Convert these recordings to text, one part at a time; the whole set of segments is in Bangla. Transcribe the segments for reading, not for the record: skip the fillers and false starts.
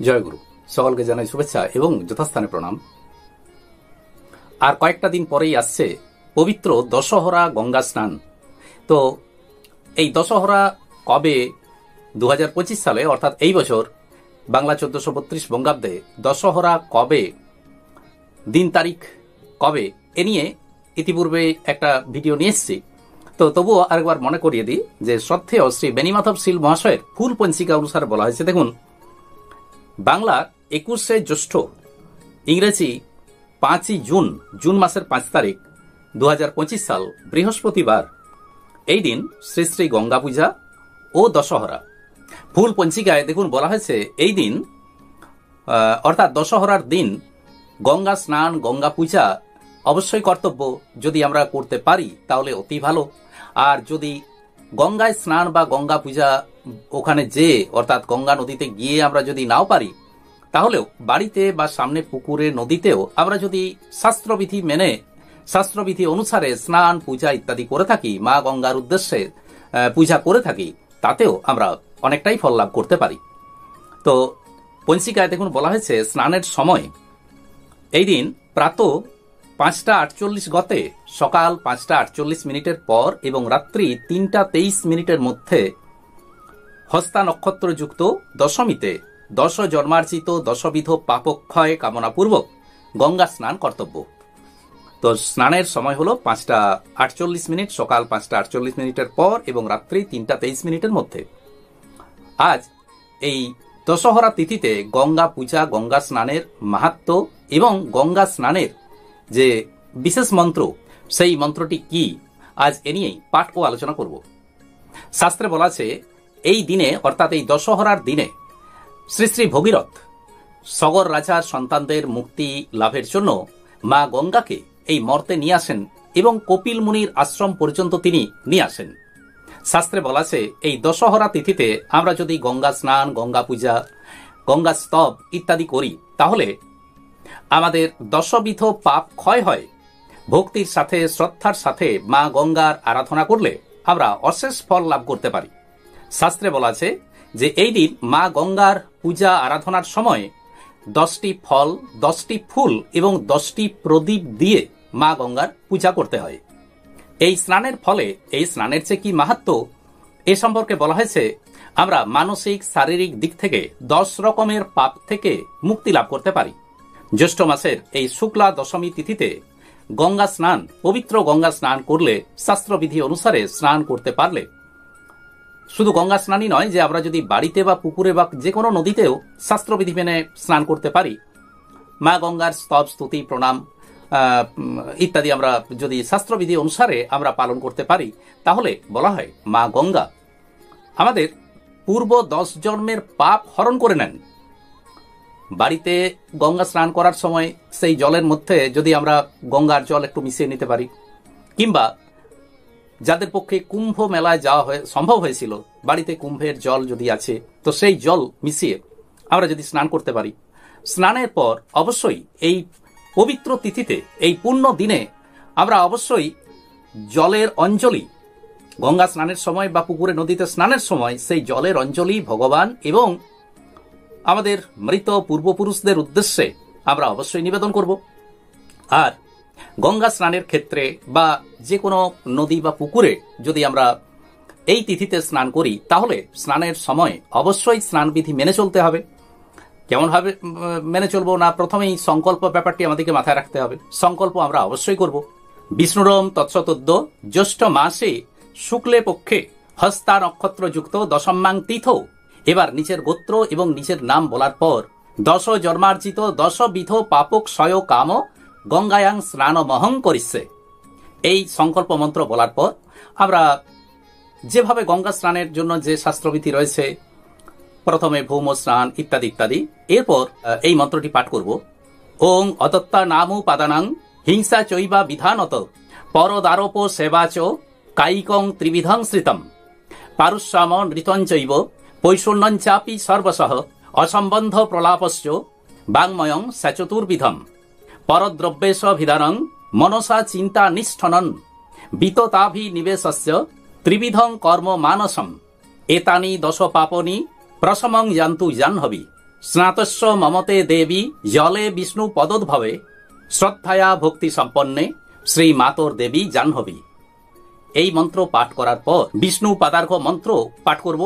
জয়গুরু। সকলকে জানাই শুভেচ্ছা এবং যথাস্থানে প্রণাম। আর কয়েকটা দিন পরেই আসছে পবিত্র দশহরা গঙ্গা স্নান। তো এই দশহরা কবে 2025 সালে অর্থাৎ এই বছর বাংলা 1432 বঙ্গাব্দে দশহরা কবে, দিন তারিখ কবে, এ নিয়ে ইতিপূর্বে একটা ভিডিও নিয়ে এসেছি। তো তবুও আরেকবার মনে করিয়ে দিই যে শ্রদ্ধেয় শ্রী বেণীমাধব শীল মহাশয়ের ফুল পঞ্জিকা অনুসারে বলা হয়েছে। দেখুন, বাংলা 21শে জ্যৈষ্ঠ, ইংরেজি 5ই জুন, জুন মাসের 5 তারিখ 2025 সাল, বৃহস্পতিবার। এই দিন শ্রী শ্রী গঙ্গা পূজা ও দশহরা। ফুল পঞ্জিকায় দেখুন বলা হয়েছে এই দিন অর্থাৎ দশহরার দিন গঙ্গা স্নান, গঙ্গা পূজা অবশ্যই কর্তব্য। যদি আমরা করতে পারি তাহলে অতি ভালো। আর যদি গঙ্গায় স্নান বা গঙ্গা পূজা ওখানে যেয়ে অর্থাৎ গঙ্গা নদীতে গিয়ে আমরা যদি নাও পারি, তাহলেও বাড়িতে বা সামনে পুকুরে, নদীতেও আমরা যদি শাস্ত্রবিধি মেনে, শাস্ত্রবিধি অনুসারে স্নান, পূজা ইত্যাদি করে থাকি, মা গঙ্গার উদ্দেশ্যে পূজা করে থাকি, তাতেও আমরা অনেকটাই ফল লাভ করতে পারি। তো পঞ্জিকায় দেখুন বলা হয়েছে স্নানের সময় এই দিন প্রাতঃ 5টা 48 গতে, সকাল 5টা 48 মিনিটের পর এবং রাত্রি 3টা 23 মিনিটের মধ্যে হস্তা নক্ষত্রযুক্ত দশমীতে 10 জন্মার্জিত 10বিধ পাপক্ষয় কামনাপূর্বক গঙ্গা স্নান কর্তব্য। তো স্নানের সময় হলো 5টা 48 মিনিট, সকাল 5টা 48 মিনিটের পর এবং রাত্রি 3টা 23 মিনিটের মধ্যে। আজ এই দশহরা তিথিতে গঙ্গা পূজা, গঙ্গা স্নানের মাহাত্ম্য এবং গঙ্গা স্নানের যে বিশেষ মন্ত্র, সেই মন্ত্রটি কি, আজ এ নিয়েই পাঠ ও আলোচনা করব। শাস্ত্রে বলা আছে এই দিনে অর্থাৎ এই দশহরার দিনে শ্রী শ্রী ভগীরথ সগর রাজার সন্তানদের মুক্তি লাভের জন্য মা গঙ্গাকে এই মর্তে নিয়ে আসেন এবং কপিল মুনির আশ্রম পর্যন্ত তিনি নিয়ে আসেন। শাস্ত্রে বলা আছে এই দশহরা তিথিতে আমরা যদি গঙ্গা স্নান, গঙ্গা পূজা, গঙ্গা স্তব ইত্যাদি করি, তাহলে আমাদের 10বিধ পাপ ক্ষয় হয়। ভক্তির সাথে, শ্রদ্ধার সাথে মা গঙ্গার আরাধনা করলে আমরা অশেষ ফল লাভ করতে পারি। শাস্ত্রে বলা আছে যে এই দিন মা গঙ্গার পূজা আরাধনার সময় 10টি ফল, 10টি ফুল এবং 10টি প্রদীপ দিয়ে মা গঙ্গার পূজা করতে হয়। এই স্নানের ফলে, এই স্নানের যে কি মাহাত্ম্য, এ সম্পর্কে বলা হয়েছে আমরা মানসিক, শারীরিক দিক থেকে 10 রকমের পাপ থেকে মুক্তি লাভ করতে পারি। জ্যৈষ্ঠ মাসের এই শুক্লা দশমী তিথিতে গঙ্গা স্নান, পবিত্র গঙ্গা স্নান করলে, শাস্ত্রবিধি অনুসারে স্নান করতে পারলে, শুধু গঙ্গা স্নানই নয় যে আমরা যদি বাড়িতে বা পুকুরে বা যে কোনো নদীতেও শাস্ত্রবিধি মেনে স্নান করতে পারি, মা গঙ্গার স্তব, স্তুতি, প্রণাম ইত্যাদি আমরা যদি শাস্ত্রবিধি অনুসারে আমরা পালন করতে পারি, তাহলে বলা হয় মা গঙ্গা আমাদের পূর্ব 10 জন্মের পাপ হরণ করে নেন। বাড়িতে গঙ্গা স্নান করার সময় সেই জলের মধ্যে যদি আমরা গঙ্গার জল একটু মিশিয়ে নিতে পারি, কিংবা যাদের পক্ষে কুম্ভ মেলায় যাওয়া সম্ভব হয়েছিল, বাড়িতে কুম্ভের জল যদি আছে, তো সেই জল মিশিয়ে আমরা যদি স্নান করতে পারি, স্নানের পর অবশ্যই এই পবিত্র তিথিতে, এই পুণ্য দিনে আমরা অবশ্যই জলের অঞ্জলি, গঙ্গা স্নানের সময় বা পুকুরে, নদীতে স্নানের সময় সেই জলের অঞ্জলি ভগবান এবং আমাদের মৃত পূর্বপুরুষদের উদ্দেশ্যে আমরা অবশ্যই নিবেদন করব। আর গঙ্গা স্নানের ক্ষেত্রে বা যে কোনো নদী বা পুকুরে যদি আমরা এই তিথিতে স্নান করি, তাহলে স্নানের সময় অবশ্যই স্নানবিধি মেনে চলতে হবে। কেমনভাবে মেনে চলবো না, প্রথমেই সংকল্প ব্যাপারটি আমাদেরকে মাথায় রাখতে হবে। সংকল্প আমরা অবশ্যই করব। বিষ্ণুরম তৎসতদ্য জ্যৈষ্ঠ মাসে শুক্লে পক্ষে হস্তা নক্ষত্রযুক্ত দশম্যাং তীর্থ। এবার নিজের গোত্র এবং নিজের নাম বলার পর 10 জন্মার্জিত 10বিধ পাপক ক্ষয় কাম গঙ্গায়াং স্নানমহং করিচ্ছে, এই সংকল্প মন্ত্র বলার পর আমরা যেভাবে গঙ্গা স্নানের জন্য যে শাস্ত্রবিধি রয়েছে, প্রথমে ভৌম স্নান ইত্যাদি ইত্যাদি, এরপর এই মন্ত্রটি পাঠ করব। ওং অদত্তা নামু পাদানাং হিংসা চৈবা বিধানত পরদারোপ সেবাচ কায়িকং ত্রিবিধং শ্রিতম পারুষ্যাম নৃতঞ্চৈব পৈশূন্যঞ্চাপি সর্বসহ অসম্বন্ধ প্রলাপশ্চ বাংময়ং সচতুর্বিধম পরদ্রব্যেশ ভিধানং মনসা চিন্তা নিষ্ঠনন বিততাভিনিবেশস্য ত্রিবিধং কর্ম মানসম এতানি 10 পাপনি প্রসমং জান্তু জাহ্নবী। স্নাতস্য মমতে দেবী জলে বিষ্ণু পদোদ্ভবে শ্রদ্ধায়া ভক্তি সম্পন্নে শ্রী মাতর দেবী জাহ্নবী। এই মন্ত্র পাঠ করার পর বিষ্ণু পাদার্ঘ মন্ত্র পাঠ করব।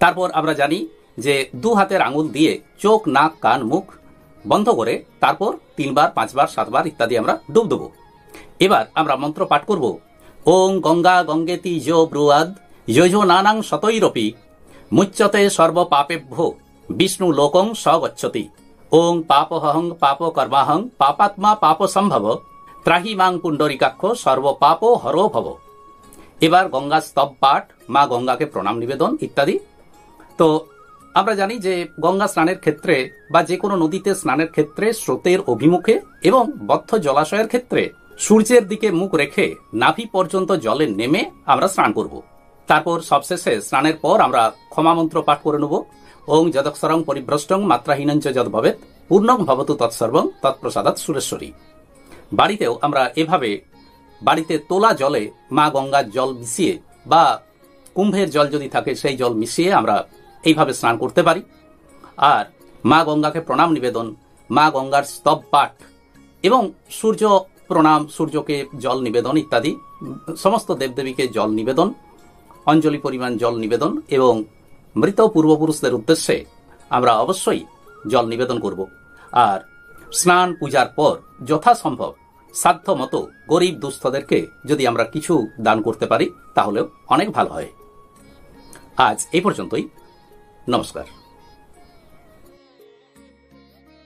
তারপর আমরা জানি যে 2 হাতের আঙুল দিয়ে চোখ, নাক, কান, মুখ বন্ধ করে তারপর 3 বার, 5 বার, 7 বার ইত্যাদি আমরা ডুব দেব। এবার আমরা মন্ত্র পাঠ করব। ওং গঙ্গা গঙ্গেতি যো ব্রুয়াদ যোজো নানাং শতৈরপি মুচ্যতে সর্ব পাপেভ্য বিষ্ণু লোকং স গচ্ছতি। ওং পাপহং পাপ কর্মাহং পাপাত্মা পাপ সম্ভব ত্রাহি মাং পুণ্ডরিকাক্ষ সর্ব পাপ হরো ভব। এবার গঙ্গা স্তব পাঠ, মা গঙ্গাকে প্রণাম নিবেদন ইত্যাদি। তো আমরা জানি যে গঙ্গা স্নানের ক্ষেত্রে বা যে কোনো নদীতে স্নানের ক্ষেত্রে স্রোতের অভিমুখে এবং বদ্ধ জলাশয়ের ক্ষেত্রে সূর্যের দিকে মুখ রেখে নাভি পর্যন্ত জলে নেমে আমরা স্নান করব। তারপর সবশেষে স্নানের পর আমরা ক্ষমা মন্ত্র পাঠ করে নেব। ওং যদক্ষরং পরিভ্রষ্টং মাত্রাহীনঞ্চ যদ ভবেৎ পূর্ণং ভবতু তৎসর্বং তৎপ্রসাদাৎ সুরেশ্বরী। বাড়িতেও আমরা এভাবে বাড়িতে তোলা জলে মা গঙ্গার জল মিশিয়ে বা কুম্ভের জল যদি থাকে সেই জল মিশিয়ে আমরা এইভাবে স্নান করতে পারি। আর মা গঙ্গাকে প্রণাম নিবেদন, মা গঙ্গার স্তব পাঠ এবং সূর্য প্রণাম, সূর্যকে জল নিবেদন ইত্যাদি, সমস্ত দেবদেবীকে জল নিবেদন, অঞ্জলি পরিমাণ জল নিবেদন এবং মৃত পূর্বপুরুষদের উদ্দেশ্যে আমরা অবশ্যই জল নিবেদন করব। আর স্নান পূজার পর যথাসম্ভব সাধ্য মতো গরিব দুস্থদেরকে যদি আমরা কিছু দান করতে পারি তাহলেও অনেক ভালো হয়। আজ এই পর্যন্তই। নমস্কার।